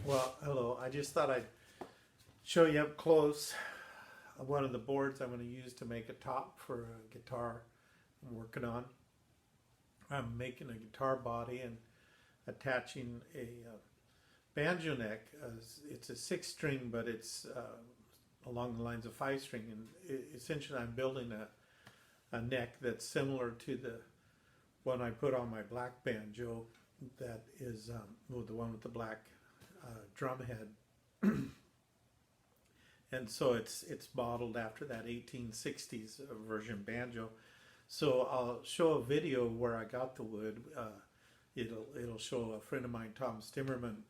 Well, hello. I just thought I'd show you up close one of the boards I'm going to use to make a top for a guitar I'm working on. I'm making a guitar body and attaching a banjo neck. It's a 6-string, but it's along the lines of 5-string. And essentially, I'm building a neck that's similar to the one I put on my black banjo. That is the one with the black drum head. And so it's modeled after that 1860s version banjo. So I'll show a video where I got the wood. It'll show a friend of mine, Tom Stimmerman,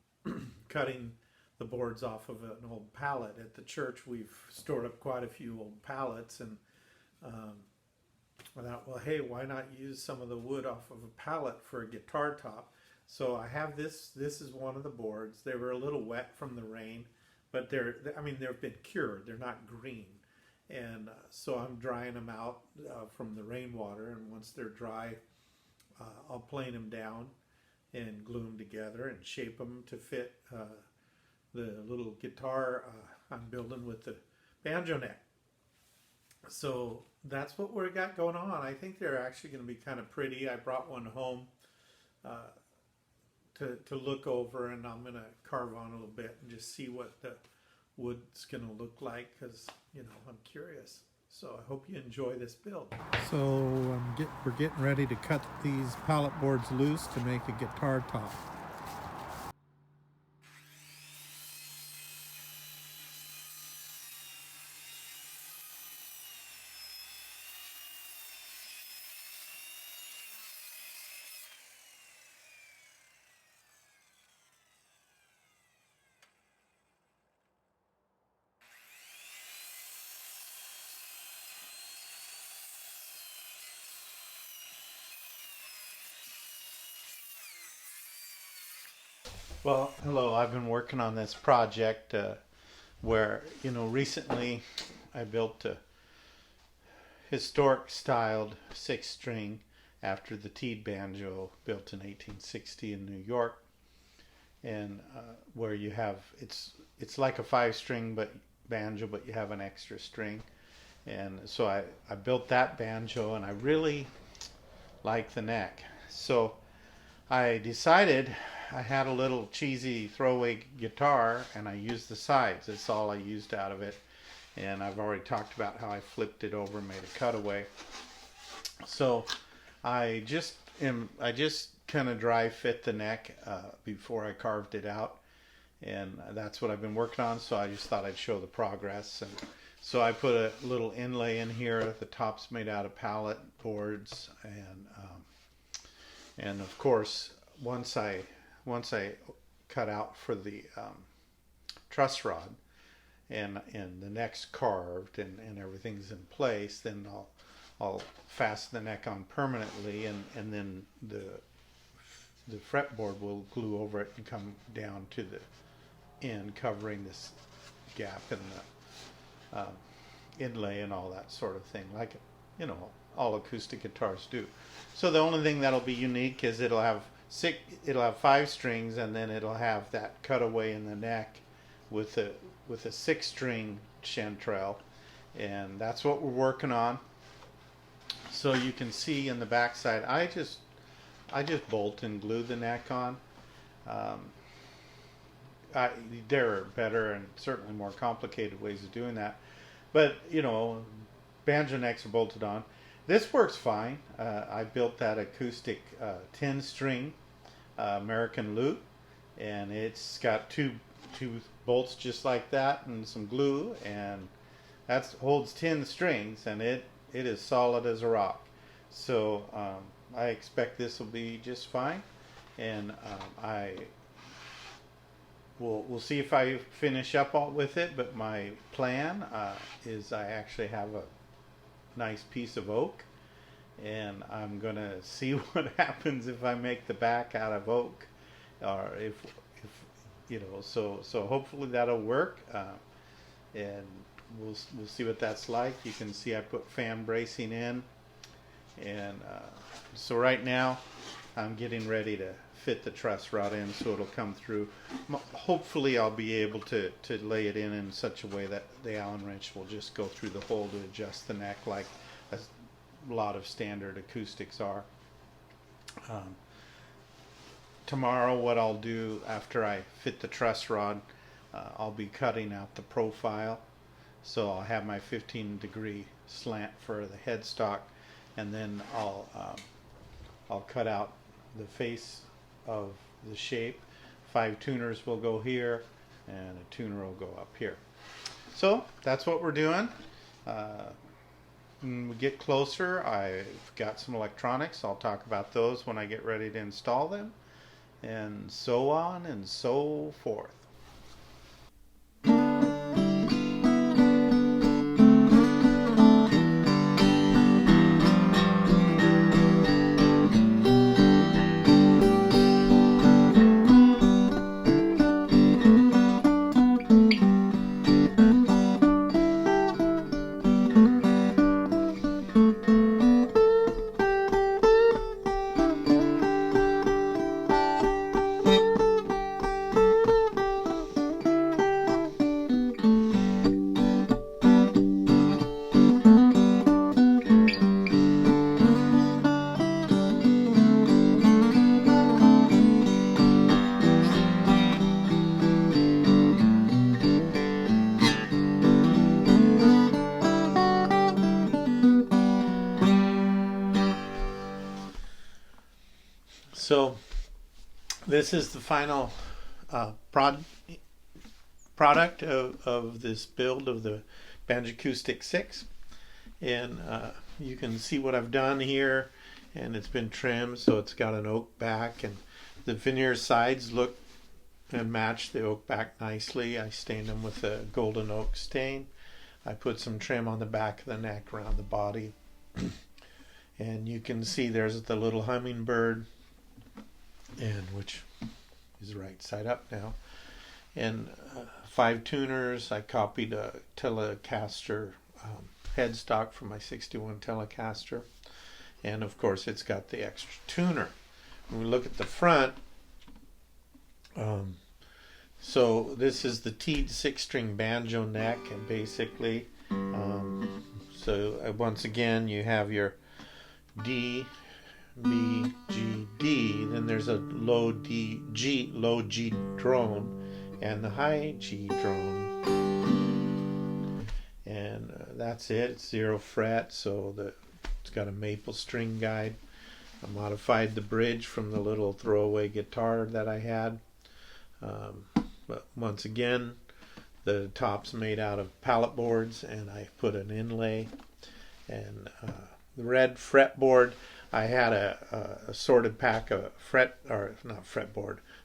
cutting the boards off of an old pallet. At the church, we've stored up quite a few old pallets, and I thought, well, hey, why not use some of the wood off of a pallet for a guitar top? So I have this. This is one of the boards. They were a little wet from the rain, but they've been cured. They're not green. And so I'm drying them out from the rainwater, and once they're dry, I'll plane them down and glue them together and shape them to fit the little guitar I'm building with the banjo neck. So that's what we got going on. I think they're actually going to be kind of pretty. I brought one home to look over, and I'm going to carve on a little bit and just see what the wood's going to look like, because I'm curious. So I hope you enjoy this build. So we're getting ready to cut these pallet boards loose to make a guitar top. Well, hello. I've been working on this project where, recently I built a historic styled 6-string after the Teed banjo built in 1860 in New York, and where you have it's like a 5-string banjo, but you have an extra string. And so I built that banjo, and I really like the neck. So I decided I had a little cheesy throwaway guitar, and I used the sides. That's all I used out of it. And I've already talked about how I flipped it over and made a cutaway. So I just kind of dry fit the neck before I carved it out, and that's what I've been working on. So I just thought I'd show the progress. And so I put a little inlay in here. The top's made out of pallet boards, and of course, once I cut out for the truss rod and the neck's carved and everything's in place, then I'll fasten the neck on permanently, and then the fretboard will glue over it and come down to the end, covering this gap in the inlay and all that sort of thing, like all acoustic guitars do. So the only thing that'll be unique is it'll have 5 strings, and then it'll have that cutaway in the neck with a 6-string chanterelle, and that's what we're working on. So you can see in the back side, I just bolt and glue the neck on. There are better and certainly more complicated ways of doing that, but banjo necks are bolted on. This works fine. I built that acoustic 10-string American lute, and it's got two bolts just like that and some glue, and that holds 10 strings, and it is solid as a rock. So I expect this will be just fine, and we'll see if I finish up with it. But my plan is I actually have a nice piece of oak, and I'm gonna see what happens if I make the back out of oak, or if so hopefully that'll work, and we'll see what that's like. You can see I put fan bracing in, and so right now I'm getting ready to fit the truss rod in so it'll come through. Hopefully I'll be able to lay it in such a way that the Allen wrench will just go through the hole to adjust the neck like a lot of standard acoustics are. Tomorrow what I'll do after I fit the truss rod, I'll be cutting out the profile. So I'll have my 15-degree slant for the headstock, and then I'll cut out the face of the shape. 5 tuners will go here, and a tuner will go up here. So that's what we're doing. When we get closer, I've got some electronics. I'll talk about those when I get ready to install them, and so on and so forth. So this is the final product of this build of the Banjacoustic-6, and you can see what I've done here, and it's been trimmed so it's got an oak back, and the veneer sides look and match the oak back nicely. I stained them with a golden oak stain. I put some trim on the back of the neck around the body, and you can see there's the little hummingbird, and which is right side up now, and 5 tuners. I copied a Telecaster headstock from my 61 Telecaster, and of course it's got the extra tuner. When we look at the front, so this is the T'd 6-string banjo neck, and basically once again you have your D, B, G, D, then there's a low G drone, and the high G drone, and that's it. It's 0 fret, so it's got a maple string guide. I modified the bridge from the little throwaway guitar that I had, but once again the top's made out of pallet boards, and I put an inlay, and the red fretboard, I had a sorted pack of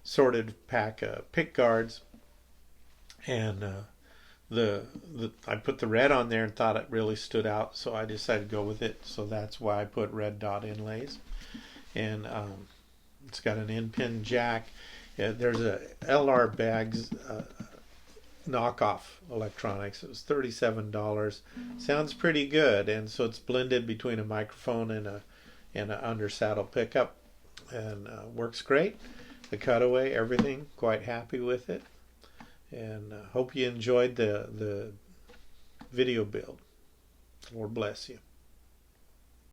sorted pack of pick guards, and I put the red on there and thought it really stood out, so I decided to go with it. So that's why I put red dot inlays, and it's got an in-pin jack. There's a LR Bags knockoff electronics. It was $37. Sounds pretty good, and so it's blended between a microphone and an under saddle pickup, and works great. The cutaway, everything, quite happy with it, and hope you enjoyed the video build. Lord bless you.